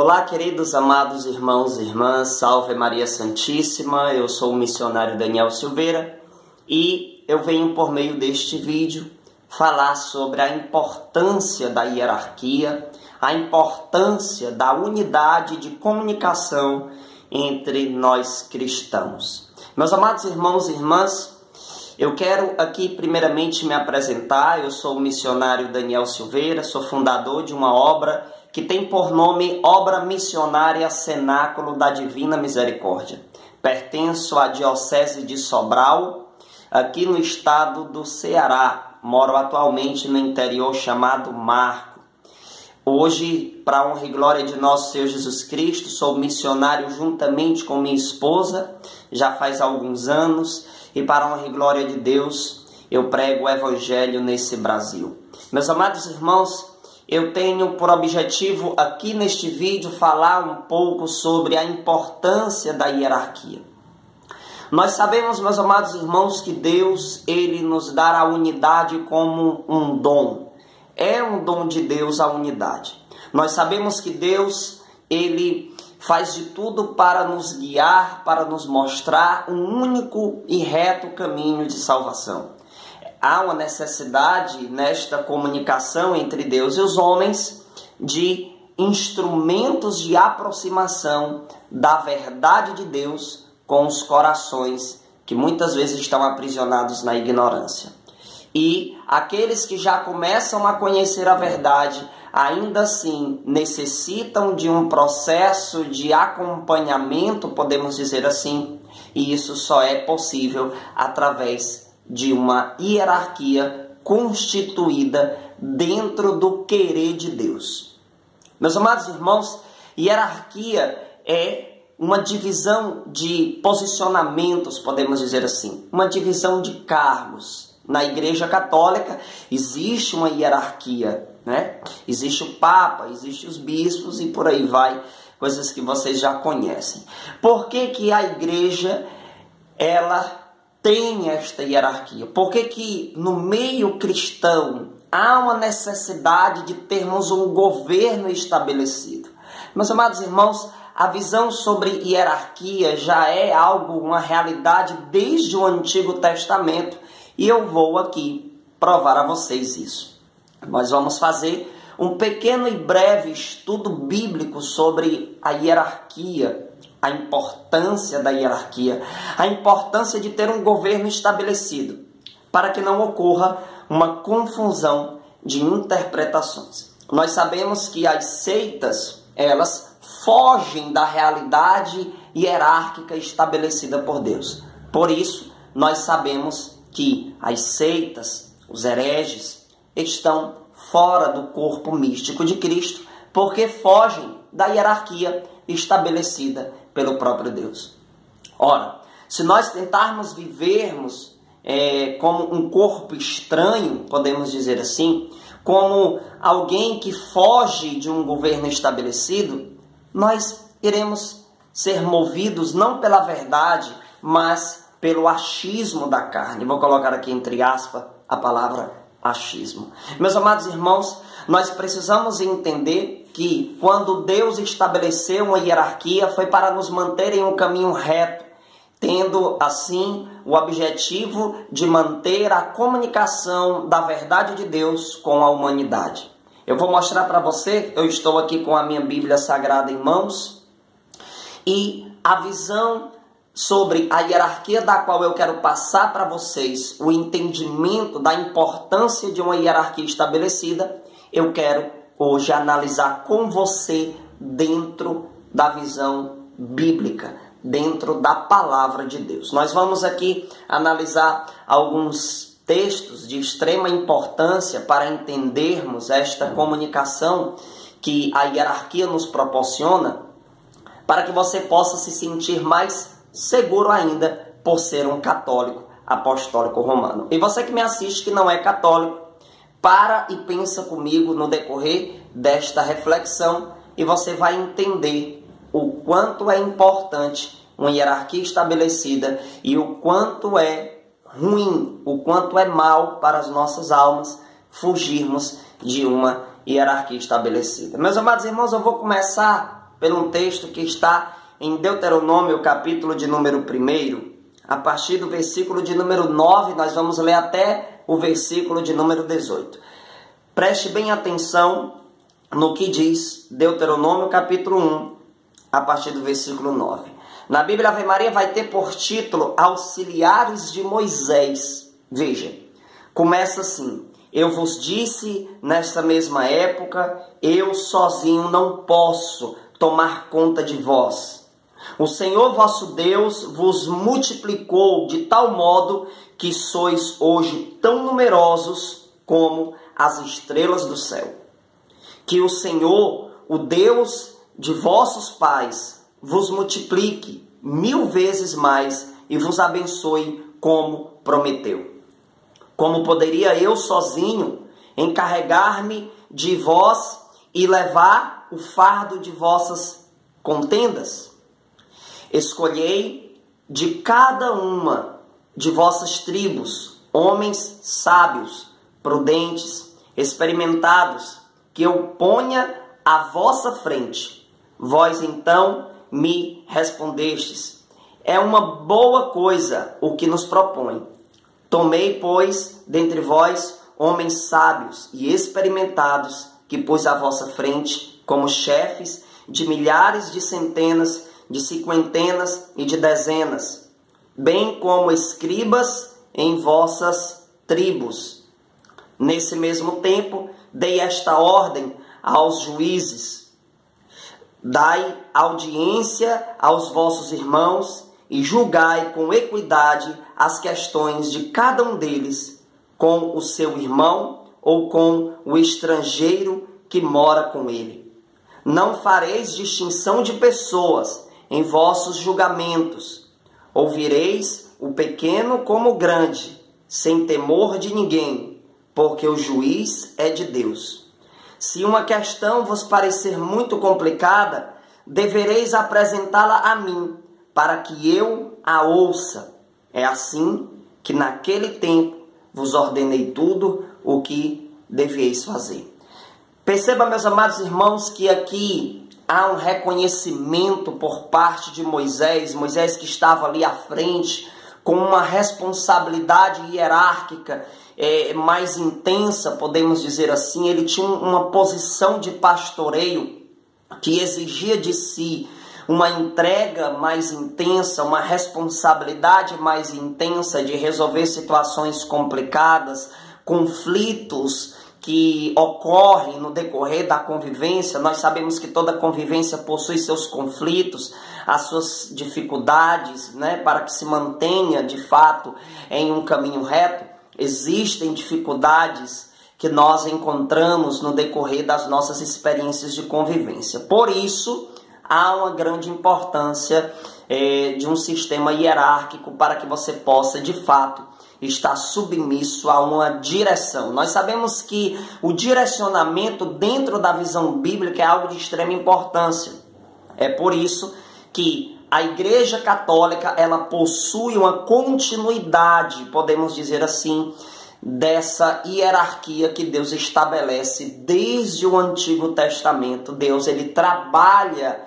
Olá, queridos, amados irmãos e irmãs, salve Maria Santíssima, eu sou o missionário Daniel Silveira e eu venho por meio deste vídeo falar sobre a importância da hierarquia, a importância da unidade de comunicação entre nós cristãos. Meus amados irmãos e irmãs, eu quero aqui primeiramente me apresentar. Eu sou o missionário Daniel Silveira, sou fundador de uma obra que tem por nome Obra Missionária Cenáculo da Divina Misericórdia. Pertenço à Diocese de Sobral, aqui no estado do Ceará. Moro atualmente no interior chamado Marco. Hoje, para a honra e glória de nosso Senhor Jesus Cristo, sou missionário juntamente com minha esposa, já faz alguns anos, e para a honra e glória de Deus, eu prego o Evangelho nesse Brasil. Meus amados irmãos, eu tenho por objetivo aqui neste vídeo falar um pouco sobre a importância da hierarquia. Nós sabemos, meus amados irmãos, que Deus, Ele nos dá a unidade como um dom. É um dom de Deus a unidade. Nós sabemos que Deus, Ele faz de tudo para nos guiar, para nos mostrar um único e reto caminho de salvação. Há uma necessidade nesta comunicação entre Deus e os homens de instrumentos de aproximação da verdade de Deus com os corações que muitas vezes estão aprisionados na ignorância. E aqueles que já começam a conhecer a verdade, ainda assim necessitam de um processo de acompanhamento, podemos dizer assim, e isso só é possível através de uma hierarquia constituída dentro do querer de Deus. Meus amados irmãos, hierarquia é uma divisão de posicionamentos, podemos dizer assim, uma divisão de cargos. Na Igreja Católica existe uma hierarquia, né? Existe o Papa, existe os bispos e por aí vai, coisas que vocês já conhecem. Por que que a Igreja, ela tem esta hierarquia? Por que que no meio cristão há uma necessidade de termos um governo estabelecido? Meus amados irmãos, a visão sobre hierarquia já é algo, uma realidade desde o Antigo Testamento, e eu vou aqui provar a vocês isso. Nós vamos fazer um pequeno e breve estudo bíblico sobre a hierarquia, a importância da hierarquia, a importância de ter um governo estabelecido, para que não ocorra uma confusão de interpretações. Nós sabemos que as seitas, elas fogem da realidade hierárquica estabelecida por Deus. Por isso, nós sabemos que as seitas, os hereges, estão fora do corpo místico de Cristo, porque fogem da hierarquia estabelecida pelo próprio Deus. Ora, se nós tentarmos vivermos como um corpo estranho, podemos dizer assim, como alguém que foge de um governo estabelecido, nós iremos ser movidos não pela verdade, mas pelo achismo da carne. Vou colocar aqui entre aspas a palavra achismo. Meus amados irmãos, nós precisamos entender que quando Deus estabeleceu uma hierarquia foi para nos manter em um caminho reto, tendo assim o objetivo de manter a comunicação da verdade de Deus com a humanidade. Eu vou mostrar para você, eu estou aqui com a minha Bíblia Sagrada em mãos, e a visão sobre a hierarquia da qual eu quero passar para vocês, o entendimento da importância de uma hierarquia estabelecida, eu quero hoje analisar com você dentro da visão bíblica, dentro da palavra de Deus. Nós vamos aqui analisar alguns textos de extrema importância para entendermos esta comunicação que a hierarquia nos proporciona, para que você possa se sentir mais seguro ainda por ser um católico apostólico romano. E você que me assiste que não é católico, para e pensa comigo no decorrer desta reflexão e você vai entender o quanto é importante uma hierarquia estabelecida e o quanto é ruim, o quanto é mal para as nossas almas fugirmos de uma hierarquia estabelecida. Meus amados irmãos, eu vou começar por um texto que está em Deuteronômio, capítulo de número 1, a partir do versículo de número 9, nós vamos ler até o versículo de número 18. Preste bem atenção no que diz Deuteronômio, capítulo 1, a partir do versículo 9. Na Bíblia, a Ave Maria vai ter por título Auxiliares de Moisés. Veja, começa assim: eu vos disse nesta mesma época, eu sozinho não posso tomar conta de vós. O Senhor vosso Deus vos multiplicou de tal modo que sois hoje tão numerosos como as estrelas do céu. Que o Senhor, o Deus de vossos pais, vos multiplique 1000 vezes mais e vos abençoe como prometeu. Como poderia eu sozinho encarregar-me de vós e levar o fardo de vossas contendas? Escolhei de cada uma de vossas tribos homens sábios, prudentes, experimentados, que eu ponha à vossa frente. Vós então me respondestes: é uma boa coisa o que nos propõe. Tomei, pois, dentre vós homens sábios e experimentados, que pus à vossa frente como chefes de milhares, de centenas, de cinquentenas e de dezenas, bem como escribas em vossas tribos. Nesse mesmo tempo, dei esta ordem aos juízes: dai audiência aos vossos irmãos e julgai com equidade as questões de cada um deles, com o seu irmão ou com o estrangeiro que mora com ele. Não fareis distinção de pessoas em vossos julgamentos. Ouvireis o pequeno como o grande, sem temor de ninguém, porque o juiz é de Deus. Se uma questão vos parecer muito complicada, devereis apresentá-la a mim, para que eu a ouça. É assim que naquele tempo vos ordenei tudo o que deveis fazer. Perceba, meus amados irmãos, que aqui há um reconhecimento por parte de Moisés, Moisés que estava ali à frente, com uma responsabilidade hierárquica mais intensa, podemos dizer assim. Ele tinha uma posição de pastoreio que exigia de si uma entrega mais intensa, uma responsabilidade mais intensa de resolver situações complicadas, conflitos que ocorrem no decorrer da convivência. Nós sabemos que toda convivência possui seus conflitos, as suas dificuldades, né, para que se mantenha de fato em um caminho reto. Existem dificuldades que nós encontramos no decorrer das nossas experiências de convivência. Por isso, há uma grande importância de um sistema hierárquico para que você possa, de fato, estar submisso a uma direção. Nós sabemos que o direcionamento dentro da visão bíblica é algo de extrema importância. É por isso que a Igreja Católica, ela possui uma continuidade, podemos dizer assim, dessa hierarquia que Deus estabelece desde o Antigo Testamento. Deus, ele trabalha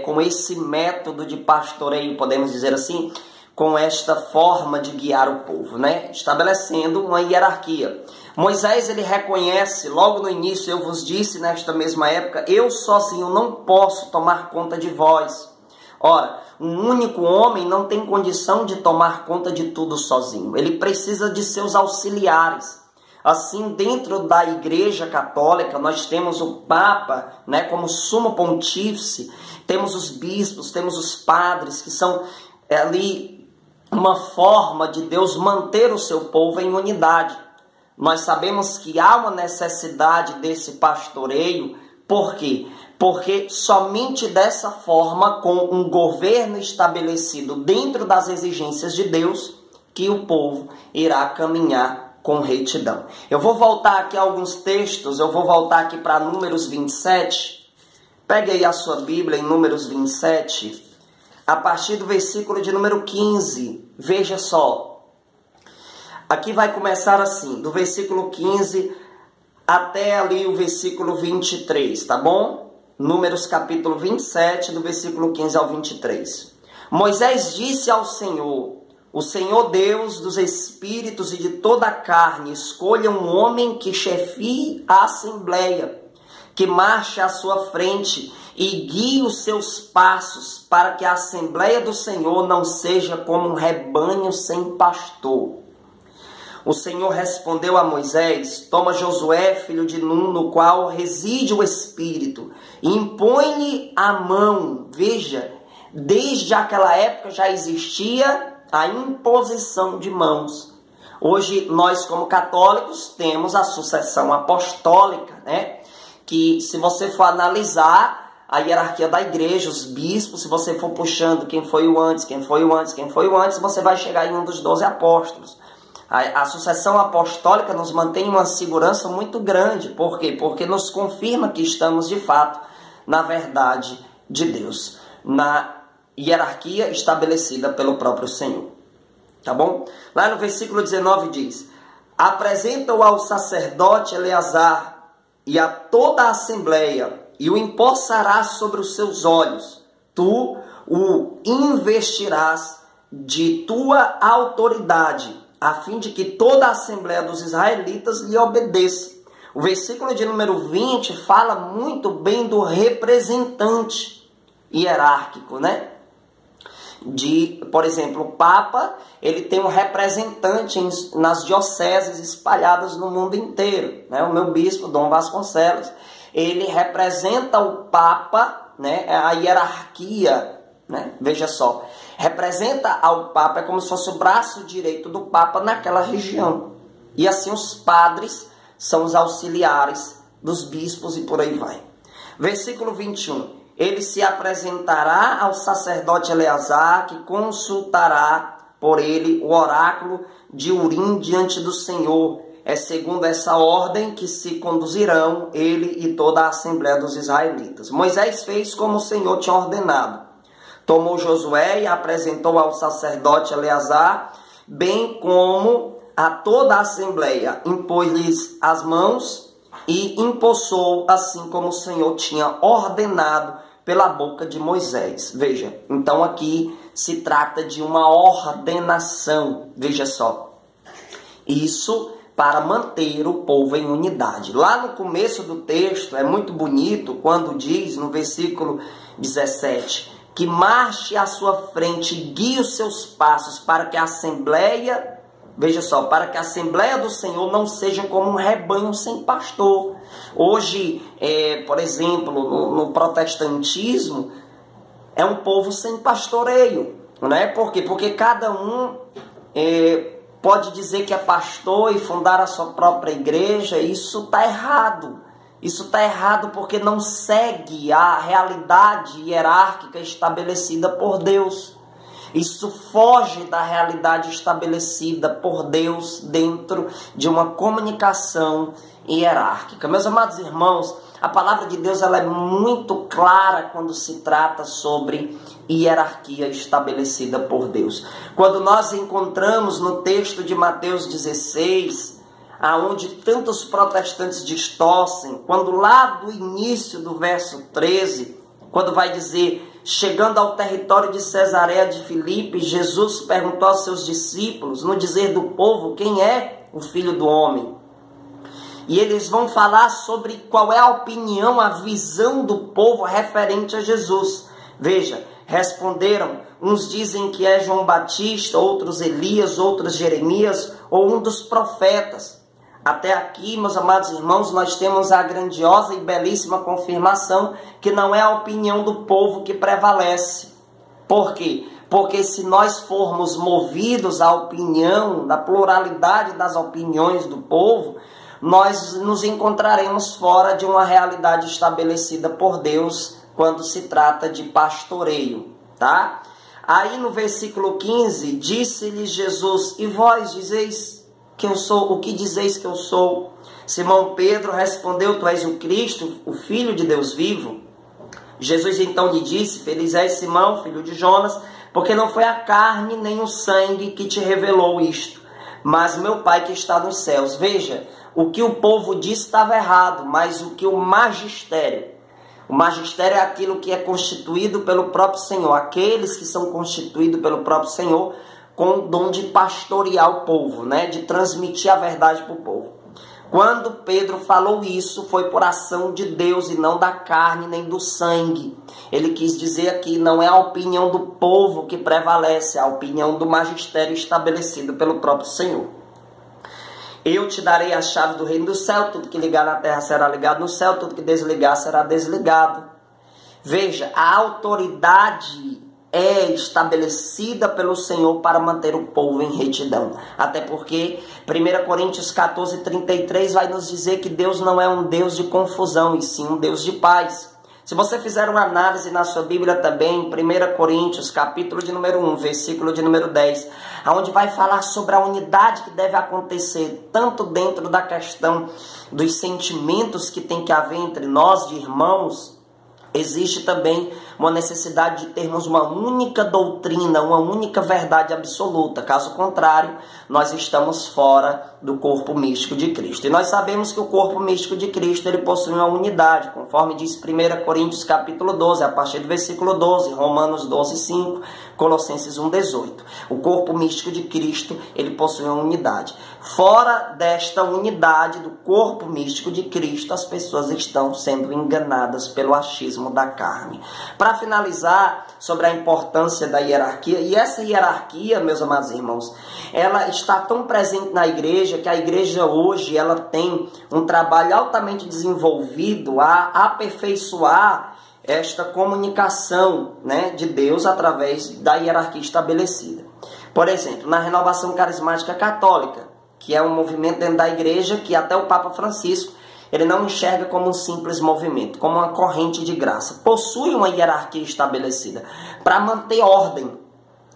com esse método de pastoreio, podemos dizer assim, com esta forma de guiar o povo, né? Estabelecendo uma hierarquia. Moisés, ele reconhece, logo no início, eu vos disse nesta mesma época, eu sozinho não posso tomar conta de vós. Ora, um único homem não tem condição de tomar conta de tudo sozinho. Ele precisa de seus auxiliares. Assim, dentro da Igreja Católica, nós temos o Papa, né, como sumo pontífice, temos os bispos, temos os padres, que são ali uma forma de Deus manter o seu povo em unidade. Nós sabemos que há uma necessidade desse pastoreio. Por quê? Porque somente dessa forma, com um governo estabelecido dentro das exigências de Deus, que o povo irá caminhar com retidão. Eu vou voltar aqui a alguns textos, eu vou voltar aqui para Números 27. Pegue aí a sua Bíblia em Números 27, a partir do versículo de número 15. Veja só. Aqui vai começar assim, do versículo 15 até ali o versículo 23, tá bom? Números capítulo 27, do versículo 15 ao 23. Moisés disse ao Senhor: o Senhor Deus dos espíritos e de toda a carne escolha um homem que chefie a assembleia, que marche à sua frente e guie os seus passos, para que a assembleia do Senhor não seja como um rebanho sem pastor. O Senhor respondeu a Moisés: toma Josué, filho de Nun, no qual reside o Espírito, e impõe-lhe a mão. Veja, desde aquela época já existia a imposição de mãos. Hoje nós, como católicos, temos a sucessão apostólica, né? Que, se você for analisar a hierarquia da igreja, os bispos, se você for puxando quem foi o antes, quem foi o antes, quem foi o antes, você vai chegar em um dos 12 apóstolos. A sucessão apostólica nos mantém uma segurança muito grande. Por quê? Porque nos confirma que estamos, de fato, na verdade de Deus, na hierarquia estabelecida pelo próprio Senhor. Tá bom? Lá no versículo 19 diz: apresenta-o ao sacerdote Eleazar e a toda a assembleia, e o empossarás sobre os seus olhos. Tu o investirás de tua autoridade, a fim de que toda a assembleia dos israelitas lhe obedeça. O versículo de número 20 fala muito bem do representante hierárquico, né? Por exemplo, o Papa, ele tem um representante nas dioceses espalhadas no mundo inteiro, né? O meu bispo, Dom Vasconcelos, ele representa o Papa, né? A hierarquia, né? Veja só, representa ao Papa, é como se fosse o braço direito do Papa naquela região. E assim os padres são os auxiliares dos bispos e por aí vai. Versículo 21. Ele se apresentará ao sacerdote Eleazar, que consultará por ele o oráculo de Urim diante do Senhor. É segundo essa ordem que se conduzirão ele e toda a assembleia dos israelitas. Moisés fez como o Senhor tinha ordenado. Tomou Josué e apresentou ao sacerdote Eleazar, bem como a toda a assembleia. Impôs-lhes as mãos e empossou, assim como o Senhor tinha ordenado pela boca de Moisés. Veja, então aqui se trata de uma ordenação. Veja só, isso para manter o povo em unidade. Lá no começo do texto é muito bonito quando diz no versículo 17... que marche à sua frente e guie os seus passos, para que a assembleia, veja só, para que a assembleia do Senhor não seja como um rebanho sem pastor. Hoje, por exemplo, no protestantismo, é um povo sem pastoreio, né? Por quê? Porque cada um pode dizer que é pastor e fundar a sua própria igreja. Isso está errado. Isso está errado porque não segue a realidade hierárquica estabelecida por Deus. Isso foge da realidade estabelecida por Deus dentro de uma comunicação hierárquica. Meus amados irmãos, a palavra de Deus ela é muito clara quando se trata sobre hierarquia estabelecida por Deus. Quando nós encontramos no texto de Mateus 16... aonde tantos protestantes distorcem, quando lá do início do verso 13, quando vai dizer, chegando ao território de Cesareia de Filipe, Jesus perguntou aos seus discípulos, no dizer do povo, quem é o Filho do Homem? E eles vão falar sobre qual é a opinião, a visão do povo referente a Jesus. Veja, responderam, uns dizem que é João Batista, outros Elias, outros Jeremias, ou um dos profetas. Até aqui, meus amados irmãos, nós temos a grandiosa e belíssima confirmação que não é a opinião do povo que prevalece. Por quê? Porque se nós formos movidos à opinião, da pluralidade das opiniões do povo, nós nos encontraremos fora de uma realidade estabelecida por Deus quando se trata de pastoreio, tá? Aí no versículo 15, disse-lhes Jesus, e vós dizeis que eu sou, o que dizeis que eu sou? Simão Pedro respondeu, tu és o Cristo, o Filho de Deus vivo. Jesus então lhe disse, feliz és Simão, filho de Jonas, porque não foi a carne nem o sangue que te revelou isto, mas meu Pai que está nos céus. Veja, o que o povo disse estava errado, mas o que o magistério, O magistério é aquilo que é constituído pelo próprio Senhor, aqueles que são constituídos pelo próprio Senhor com o dom de pastorear o povo, né? De transmitir a verdade para o povo. Quando Pedro falou isso, foi por ação de Deus e não da carne nem do sangue. Ele quis dizer aqui, não é a opinião do povo que prevalece, é a opinião do magistério estabelecido pelo próprio Senhor. Eu te darei a chave do reino do céu, tudo que ligar na terra será ligado no céu, tudo que desligar será desligado. Veja, a autoridade é estabelecida pelo Senhor para manter o povo em retidão. Até porque 1 Coríntios 14:33 vai nos dizer que Deus não é um Deus de confusão, e sim um Deus de paz. Se você fizer uma análise na sua Bíblia também, 1 Coríntios, capítulo de número 1, versículo de número 10, onde vai falar sobre a unidade que deve acontecer, tanto dentro da questão dos sentimentos que tem que haver entre nós, de irmãos, existe também uma necessidade de termos uma única doutrina, uma única verdade absoluta. Caso contrário, nós estamos fora do corpo místico de Cristo. E nós sabemos que o corpo místico de Cristo, ele possui uma unidade, conforme diz 1 Coríntios capítulo 12, a partir do versículo 12, Romanos 12:5, Colossenses 1:18. O corpo místico de Cristo, ele possui uma unidade. Fora desta unidade do corpo místico de Cristo, as pessoas estão sendo enganadas pelo achismo da carne. Para finalizar, sobre a importância da hierarquia, e essa hierarquia, meus amados irmãos, ela está tão presente na igreja, que a igreja hoje ela tem um trabalho altamente desenvolvido a aperfeiçoar esta comunicação, né, de Deus através da hierarquia estabelecida. Por exemplo, na Renovação Carismática Católica, que é um movimento dentro da igreja que até o Papa Francisco ele não enxerga como um simples movimento, como uma corrente de graça. Possui uma hierarquia estabelecida para manter ordem.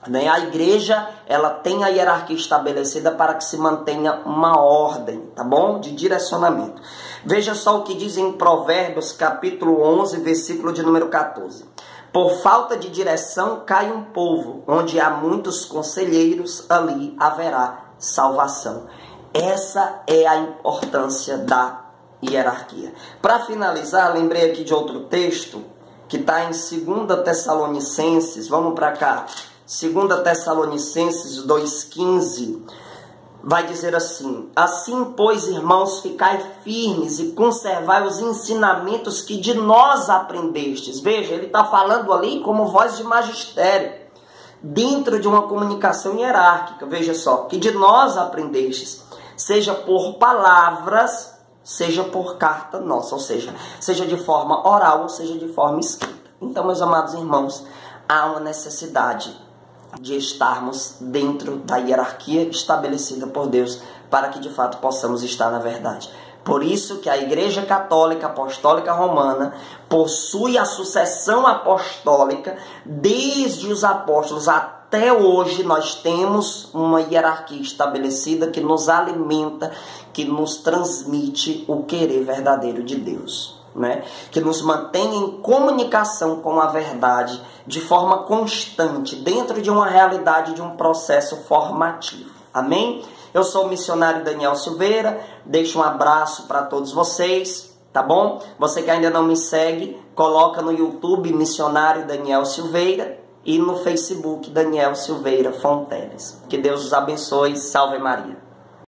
Né? A igreja ela tem a hierarquia estabelecida para que se mantenha uma ordem, tá bom? De direcionamento. Veja só o que diz em Provérbios, capítulo 11, versículo de número 14. Por falta de direção cai um povo, onde há muitos conselheiros, ali haverá salvação. Essa é a importância da hierarquia. Para finalizar, lembrei aqui de outro texto que está em 2 Tessalonicenses, vamos para cá, 2 Tessalonicenses 2,15, vai dizer assim: assim, pois, irmãos, ficai firmes e conservai os ensinamentos que de nós aprendestes. Veja, ele está falando ali como voz de magistério, dentro de uma comunicação hierárquica. Veja só, que de nós aprendestes, seja por palavras, seja por carta nossa, ou seja de forma oral, ou seja de forma escrita. Então, meus amados irmãos, há uma necessidade de estarmos dentro da hierarquia estabelecida por Deus, para que de fato possamos estar na verdade. Por isso que a Igreja Católica Apostólica Romana possui a sucessão apostólica desde os apóstolos até hoje. Nós temos uma hierarquia estabelecida que nos alimenta, que nos transmite o querer verdadeiro de Deus, né? Que nos mantém em comunicação com a verdade de forma constante, dentro de uma realidade, de um processo formativo. Amém? Eu sou o missionário Daniel Silveira, deixo um abraço para todos vocês, tá bom? Você que ainda não me segue, coloca no YouTube Missionário Daniel Silveira e no Facebook Daniel Silveira Fonteles. Que Deus os abençoe, salve Maria.